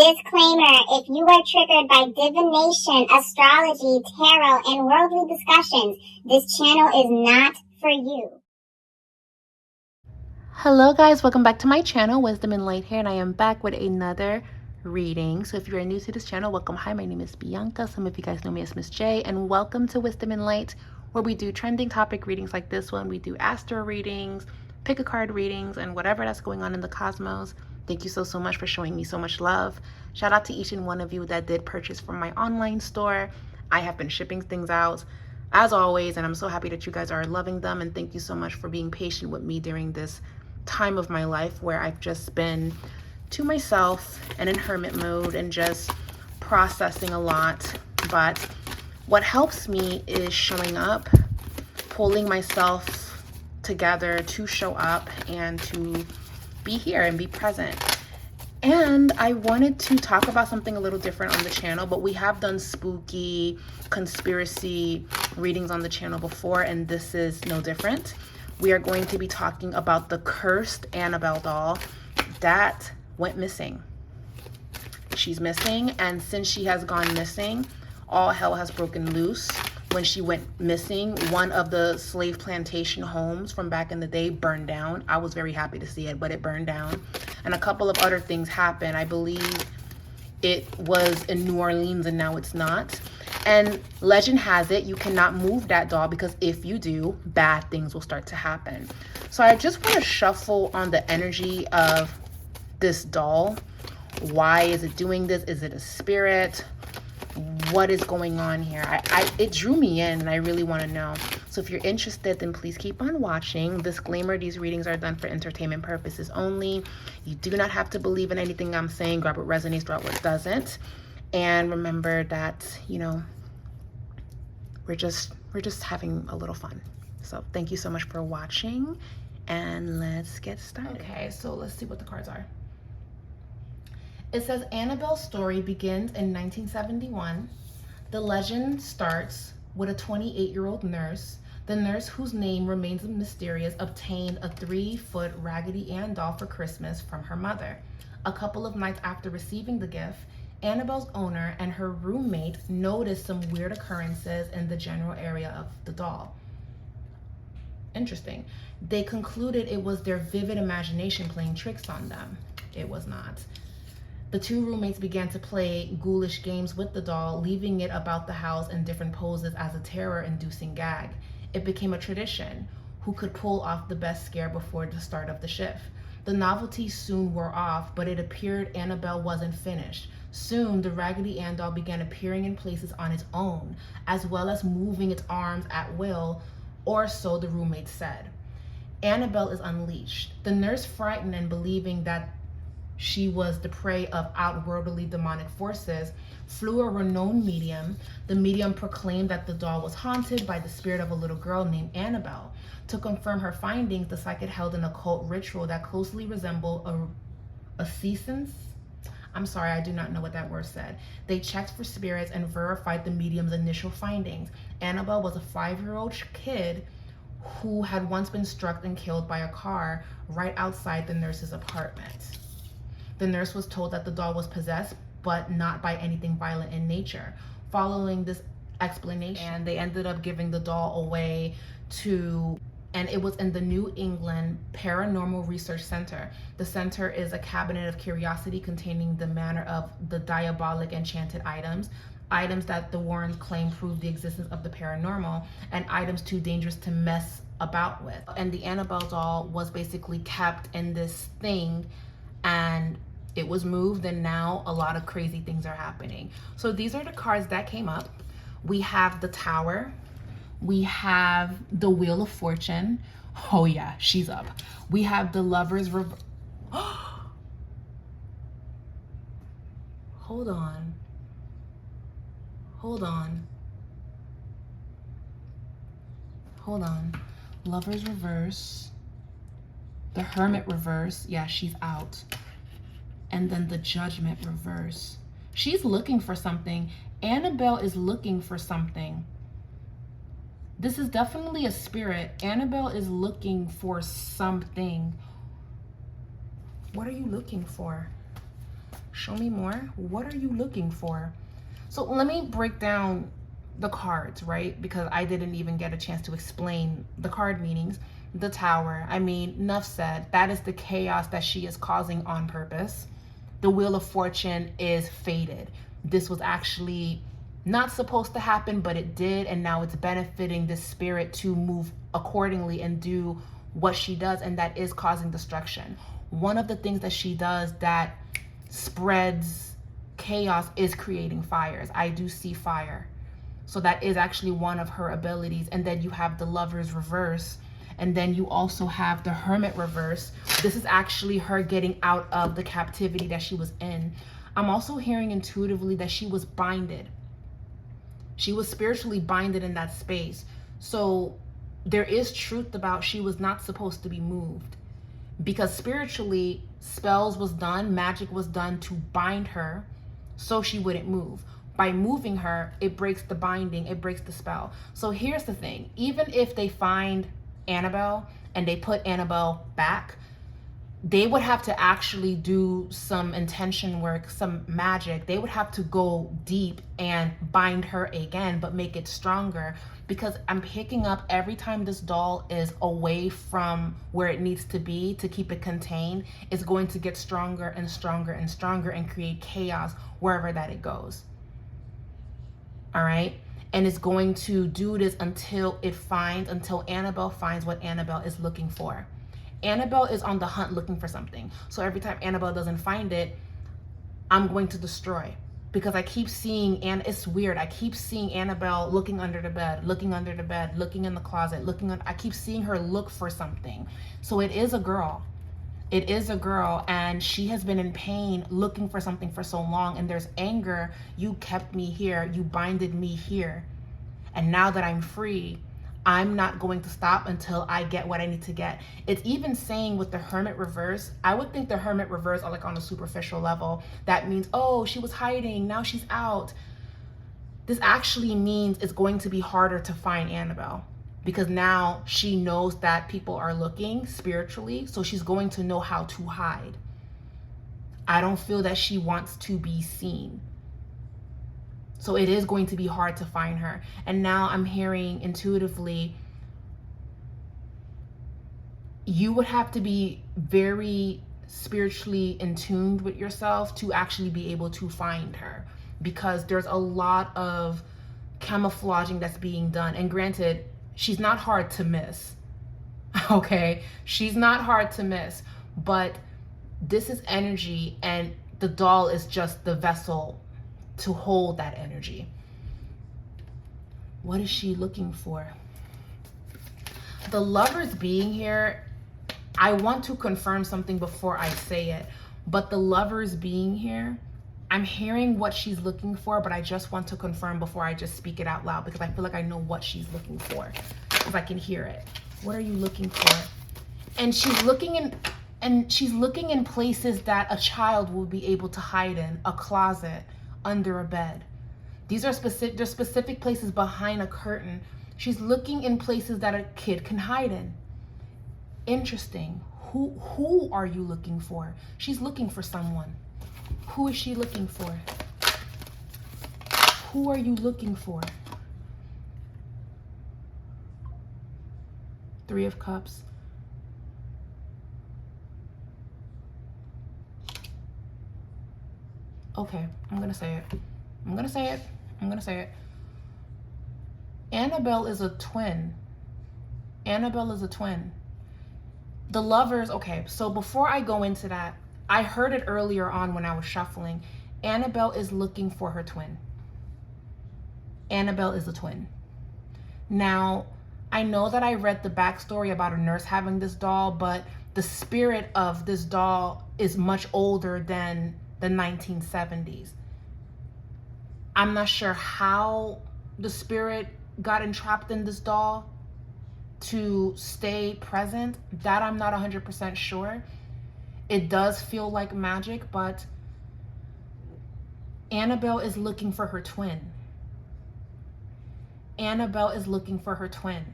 Disclaimer, if you are triggered by divination, astrology, tarot, and worldly discussions, this channel is not for you. Hello guys, welcome back to my channel, Wisdom and Light here, and I am back with another reading. So if you're new to this channel, welcome. Hi, my name is Bianca. Some of you guys know me as Miss J, and welcome to Wisdom and Light, where we do trending topic readings like this one. We do astro readings, pick a card readings, and whatever that's going on in the cosmos. Thank you so much for showing me so much love. Shout out to each and one of you that did purchase from my online store. I have been shipping things out as always, and I'm so happy that you guys are loving them, and thank you so much for being patient with me during this time of my life where I've just been to myself and in hermit mode and just processing a lot. But what helps me is showing up, pulling myself together to show up and to be here and be present. And I wanted to talk about something a little different on the channel, but we have done spooky conspiracy readings on the channel before, and this is no different. We are going to be talking about the cursed Annabelle doll that went missing. She's missing, and since she has gone missing, all hell has broken loose. When she went missing, one of the slave plantation homes from back in the day burned down. I was very happy to see it, but it burned down. And a couple of other things happened. I believe it was in New Orleans and now it's not. And legend has it, you cannot move that doll because if you do, bad things will start to happen. So I just want to shuffle on the energy of this doll. Why is it doing this? Is it a spirit? What is going on here? It drew me in and I really want to know. So if you're interested, then please keep on watching. Disclaimer, these readings are done for entertainment purposes only. You do not have to believe in anything I'm saying. Grab what resonates, drop what doesn't. And remember that, you know, we're just having a little fun. So thank you so much for watching, and let's get started. Okay, so let's see what the cards are. It says Annabelle's story begins in 1971. The legend starts with a 28-year-old nurse. The nurse, whose name remains mysterious, obtained a 3-foot Raggedy Ann doll for Christmas from her mother. A couple of nights after receiving the gift, Annabelle's owner and her roommate noticed some weird occurrences in the general area of the doll. Interesting. They concluded it was their vivid imagination playing tricks on them. It was not. The two roommates began to play ghoulish games with the doll, leaving it about the house in different poses as a terror-inducing gag. It became a tradition. Who could pull off the best scare before the start of the shift? The novelty soon wore off, but it appeared Annabelle wasn't finished. Soon, the Raggedy Ann doll began appearing in places on its own, as well as moving its arms at will, or so the roommates said. Annabelle is unleashed. The nurse, frightened and believing that she was the prey of outwardly demonic forces, flew a renowned medium. The medium proclaimed that the doll was haunted by the spirit of a little girl named Annabelle. To confirm her findings, the psychic held an occult ritual that closely resembled a seance. I'm sorry, I do not know what that word said. They checked for spirits and verified the medium's initial findings. Annabelle was a 5-year-old kid who had once been struck and killed by a car right outside the nurse's apartment. The nurse was told that the doll was possessed, but not by anything violent in nature. Following this explanation, and they ended up giving the doll away to, and it was in the New England Paranormal Research Center. The center is a cabinet of curiosity containing the manner of the diabolic enchanted items that the Warrens claim prove the existence of the paranormal, and items too dangerous to mess about with. And the Annabelle doll was basically kept in this thing, and it was moved, and now a lot of crazy things are happening. So these are the cards that came up. We have the Tower. We have the Wheel of Fortune. Oh yeah, she's up. We have the Lover's Reverse. Hold on. Hold on. Hold on. Lover's Reverse. The Hermit Reverse. Yeah, she's out. And then the Judgment Reverse. She's looking for something. Annabelle is looking for something. This is definitely a spirit. Annabelle is looking for something. What are you looking for? Show me more. What are you looking for? So let me break down the cards, right? Because I didn't even get a chance to explain the card meanings. The Tower, I mean, enough said. That is the chaos that she is causing on purpose. The Wheel of Fortune is fated. This was actually not supposed to happen, but it did, and now it's benefiting this spirit to move accordingly and do what she does, and that is causing destruction. One of the things that she does that spreads chaos is creating fires. I do see fire. So that is actually one of her abilities. And then you have the Lover's reverse. And then you also have the Hermit reverse. This is actually her getting out of the captivity that she was in. I'm also hearing intuitively that she was binded. She was spiritually binded in that space. So there is truth about she was not supposed to be moved. Because spiritually, spells was done, magic was done to bind her so she wouldn't move. By moving her, it breaks the binding, it breaks the spell. So here's the thing, even if they find Annabelle and they put Annabelle back, they would have to actually do some intention work, some magic. They would have to go deep and bind her again, but make it stronger, because I'm picking up every time this doll is away from where it needs to be to keep it contained, it's going to get stronger and stronger and stronger and create chaos wherever that it goes. All right? And it's going to do this until Annabelle finds what Annabelle is looking for. Annabelle is on the hunt looking for something. So every time Annabelle doesn't find it, I'm going to destroy. Because I keep seeing, and it's weird, I keep seeing Annabelle looking under the bed, looking under the bed, looking in the closet, I keep seeing her look for something. So it is a girl. It is a girl, and she has been in pain looking for something for so long, and there's anger. You kept me here, you binded me here. And now that I'm free, I'm not going to stop until I get what I need to get. It's even saying with the Hermit reverse, I would think the Hermit reverse are like on a superficial level. That means, oh, she was hiding, now she's out. This actually means it's going to be harder to find Annabelle, because now she knows that people are looking spiritually, so she's going to know how to hide. I don't feel that she wants to be seen. So it is going to be hard to find her. And now I'm hearing intuitively, you would have to be very spiritually in tune with yourself to actually be able to find her, because there's a lot of camouflaging that's being done. And granted, she's not hard to miss, okay? She's not hard to miss, but this is energy, and the doll is just the vessel to hold that energy. What is she looking for? The Lovers being here, I want to confirm something before I say it, but the Lovers being here, I'm hearing what she's looking for, but I just want to confirm before I just speak it out loud, because I feel like I know what she's looking for, because I can hear it. What are you looking for? And she's looking in places that a child will be able to hide in, a closet, under a bed. There's specific places behind a curtain. She's looking in places that a kid can hide in. Interesting. Who are you looking for? She's looking for someone. Who is she looking for? Who are you looking for? Three of Cups. Okay, I'm gonna say it. Annabelle is a twin. The Lovers, okay, so before I go into that, I heard it earlier on when I was shuffling. Annabelle is looking for her twin. Annabelle is a twin. Now, I know that I read the backstory about a nurse having this doll, but the spirit of this doll is much older than the 1970s. I'm not sure how the spirit got entrapped in this doll to stay present. That I'm not 100% sure. It does feel like magic, but Annabelle is looking for her twin. Annabelle is looking for her twin.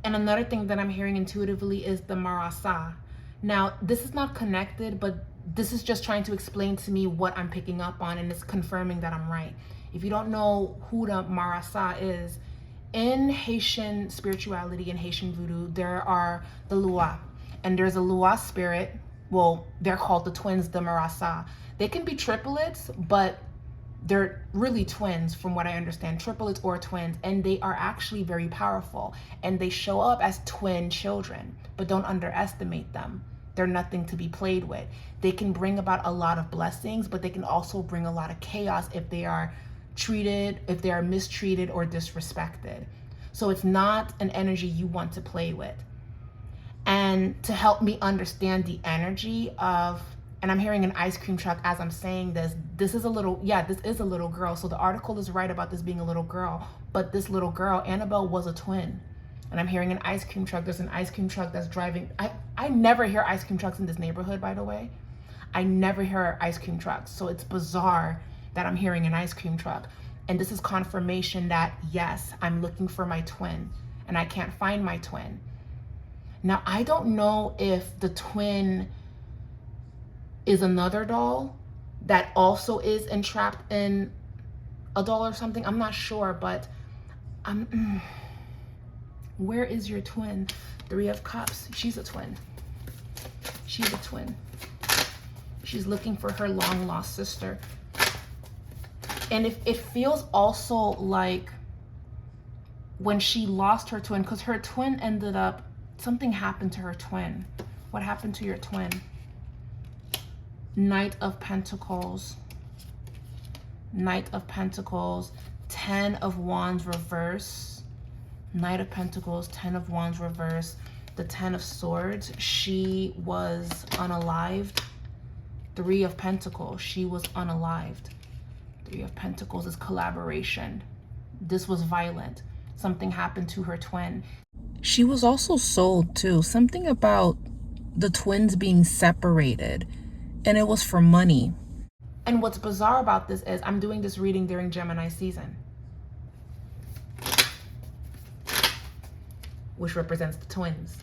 And another thing that I'm hearing intuitively is the Marasa. Now, this is not connected, but this is just trying to explain to me what I'm picking up on, and it's confirming that I'm right. If you don't know who the Marasa is, in Haitian spirituality and Haitian voodoo, there are the Lua, and there's a Lua spirit. Well, they're called the twins, the Marasa. They can be triplets, but they're really twins from what I understand, triplets or twins, and they are actually very powerful, and they show up as twin children, but don't underestimate them. They're nothing to be played with. They can bring about a lot of blessings, but they can also bring a lot of chaos if they are mistreated or disrespected. So it's not an energy you want to play with. And to help me understand the energy of, and I'm hearing an ice cream truck as I'm saying this, this is a little girl. So the article is right about this being a little girl, but this little girl, Annabelle, was a twin. And I'm hearing an ice cream truck. There's an ice cream truck that's driving. I never hear ice cream trucks in this neighborhood, by the way. I never hear ice cream trucks. So it's bizarre that I'm hearing an ice cream truck. And this is confirmation that, yes, I'm looking for my twin and I can't find my twin. Now, I don't know if the twin is another doll that also is entrapped in a doll or something. I'm not sure, but where is your twin? Three of Cups. She's a twin. She's a twin. She's looking for her long lost sister. And if it feels also like when she lost her twin, because her twin ended up, something happened to her twin. What happened to your twin? Knight of Pentacles. Knight of Pentacles. 10 of Wands reverse. Knight of Pentacles, 10 of Wands reverse. The 10 of Swords. She was unalived. 3 of Pentacles. She was unalived. 3 of Pentacles is collaboration. This was violent. Something happened to her twin. She was also sold too. Something about the twins being separated, and it was for money. And what's bizarre about this is I'm doing this reading during Gemini season, which represents the twins.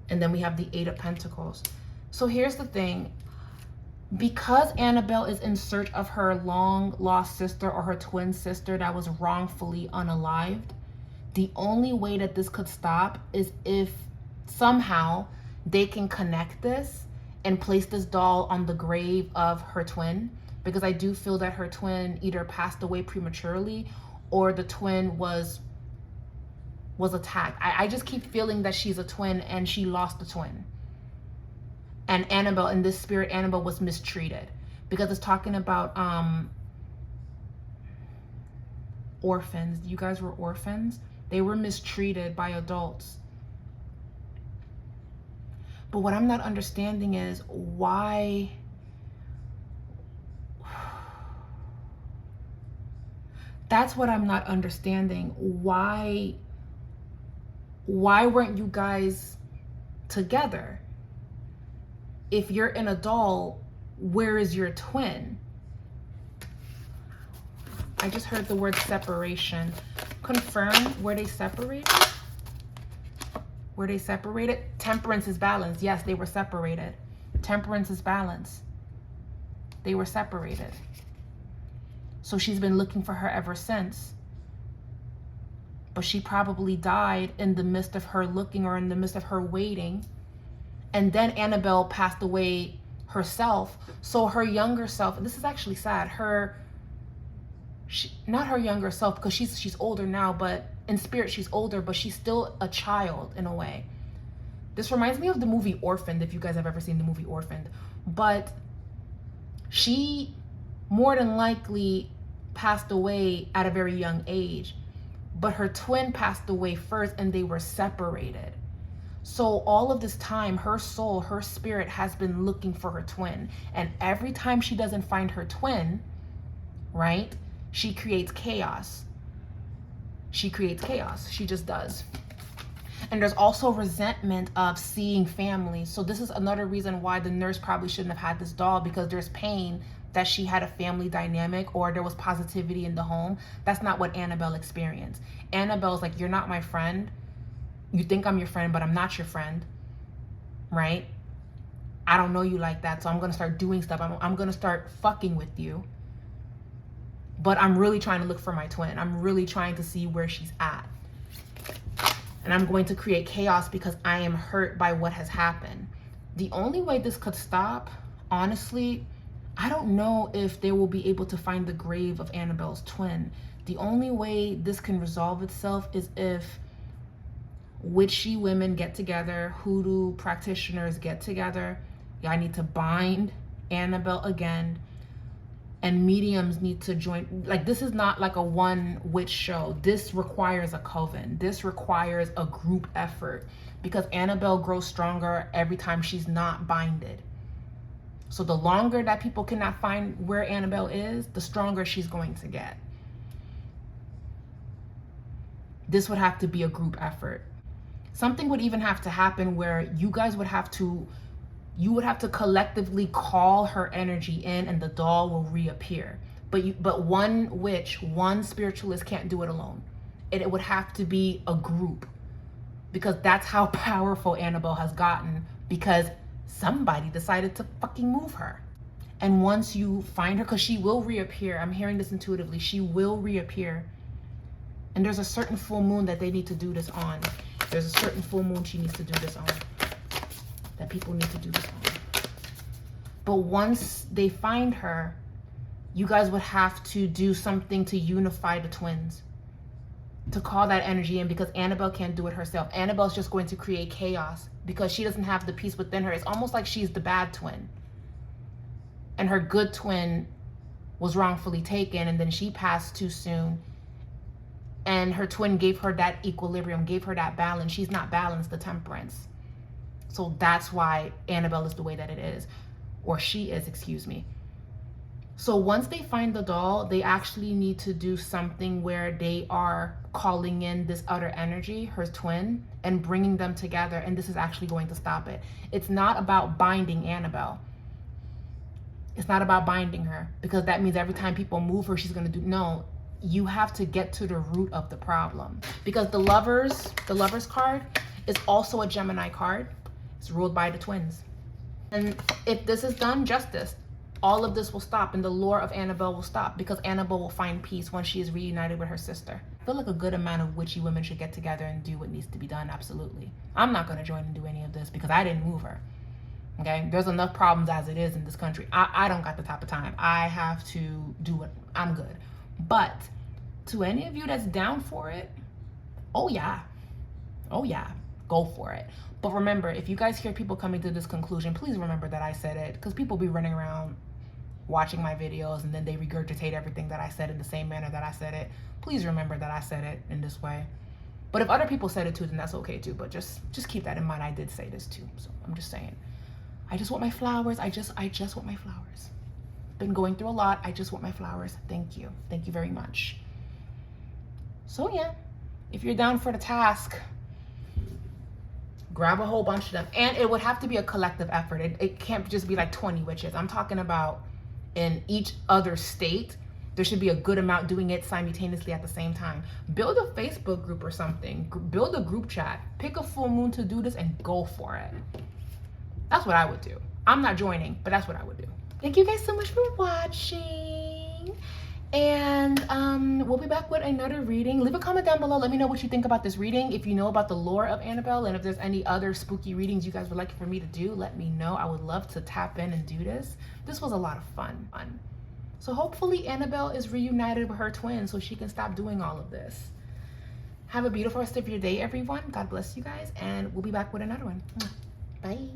And then we have the 8 of Pentacles. So here's the thing. Because Annabelle is in search of her long lost sister or her twin sister that was wrongfully unalived, the only way that this could stop is if somehow they can connect this and place this doll on the grave of her twin, because I do feel that her twin either passed away prematurely or the twin was attacked. I just keep feeling that she's a twin and she lost the twin. And Annabelle, in this spirit, Annabelle was mistreated, because it's talking about orphans. You guys were orphans. They were mistreated by adults. But what I'm not understanding is why that's what I'm not understanding. Why weren't you guys together? If you're in a doll, where is your twin? I just heard the word separation. Confirm, were they separated? Were they separated? Temperance is balance. Yes, they were separated. Temperance is balance. They were separated. So she's been looking for her ever since. But she probably died in the midst of her looking, or in the midst of her waiting. And then Annabelle passed away herself. So her younger self, this is actually sad, not her younger self, because she's older now, but in spirit she's older, but she's still a child in a way. This reminds me of the movie Orphaned, if you guys have ever seen the movie Orphaned. But she more than likely passed away at a very young age, but her twin passed away first and they were separated. So all of this time, her soul, her spirit has been looking for her twin. And every time she doesn't find her twin, right, she creates chaos. She creates chaos. She just does. And there's also resentment of seeing family. So this is another reason why the nurse probably shouldn't have had this doll, because there's pain that she had a family dynamic, or there was positivity in the home. That's not what Annabelle experienced. Annabelle's like, you're not my friend. You think I'm your friend, but I'm not your friend, right? I don't know you like that, so I'm gonna start doing stuff. I'm gonna start fucking with you. But I'm really trying to look for my twin. I'm really trying to see where she's at. And I'm going to create chaos because I am hurt by what has happened. The only way this could stop, honestly, I don't know if they will be able to find the grave of Annabelle's twin. The only way this can resolve itself is if witchy women get together, hoodoo practitioners get together. Y'all need to bind Annabelle again, and mediums need to join. Like, this is not like a one witch show. This requires a coven. This requires a group effort, because Annabelle grows stronger every time she's not binded. So the longer that people cannot find where Annabelle is, the stronger she's going to get. This would have to be a group effort. Something would even have to happen where you guys would have to, collectively call her energy in, and the doll will reappear. But one witch, one spiritualist can't do it alone. It would have to be a group, because that's how powerful Annabelle has gotten, because somebody decided to fucking move her. And once you find her, because she will reappear, I'm hearing this intuitively, she will reappear. And there's a certain full moon that they need to do this on. There's a certain full moon she needs to do this on. That people need to do this on. But once they find her, you guys would have to do something to unify the twins, to call that energy in, because Annabelle can't do it herself. Annabelle's just going to create chaos because she doesn't have the peace within her. It's almost like she's the bad twin, and her good twin was wrongfully taken, and then she passed too soon. And her twin gave her that equilibrium, gave her that balance. She's not balanced, the temperance. So that's why Annabelle is the way that it is. Or she is, excuse me. So once they find the doll, they actually need to do something where they are calling in this other energy, her twin, and bringing them together. And this is actually going to stop it. It's not about binding Annabelle. It's not about binding her, because that means every time people move her, she's going to do, no. You have to get to the root of the problem, because the lovers card is also a Gemini card. It's ruled by the twins. And if this is done justice, all of this will stop, and the lore of Annabelle will stop, because Annabelle will find peace when she is reunited with her sister. I feel like a good amount of witchy women should get together and do what needs to be done. Absolutely. I'm not going to join and do any of this because I didn't move her. Okay, there's enough problems as it is in this country. I don't got the type of time. I have to do what I'm good. But to any of you that's down for it, oh yeah, go for it. But remember, if you guys hear people coming to this conclusion, please remember that I said it, because people be running around watching my videos and then they regurgitate everything that I said in the same manner that I said it. Please remember that I said it in this way. But if other people said it too, then that's okay too. But just keep that in mind. I did say this too. So I'm just saying, I just want my flowers. I just want my flowers. Been going through a lot. I just want my flowers. Thank you. Thank you very much. So yeah, if you're down for the task, grab a whole bunch of them. And it would have to be a collective effort. It can't just be like 20 witches. I'm talking about in each other state, there should be a good amount doing it simultaneously at the same time. Build a Facebook group or something. Build a group chat. Pick a full moon to do this and go for it. That's what I would do. I'm not joining, but that's what I would do. Thank you guys so much for watching. And we'll be back with another reading. Leave a comment down below. Let me know what you think about this reading. If you know about the lore of Annabelle, and if there's any other spooky readings you guys would like for me to do, let me know. I would love to tap in and do this. This was a lot of fun. So hopefully Annabelle is reunited with her twin so she can stop doing all of this. Have a beautiful rest of your day, everyone. God bless you guys, and we'll be back with another one. Bye.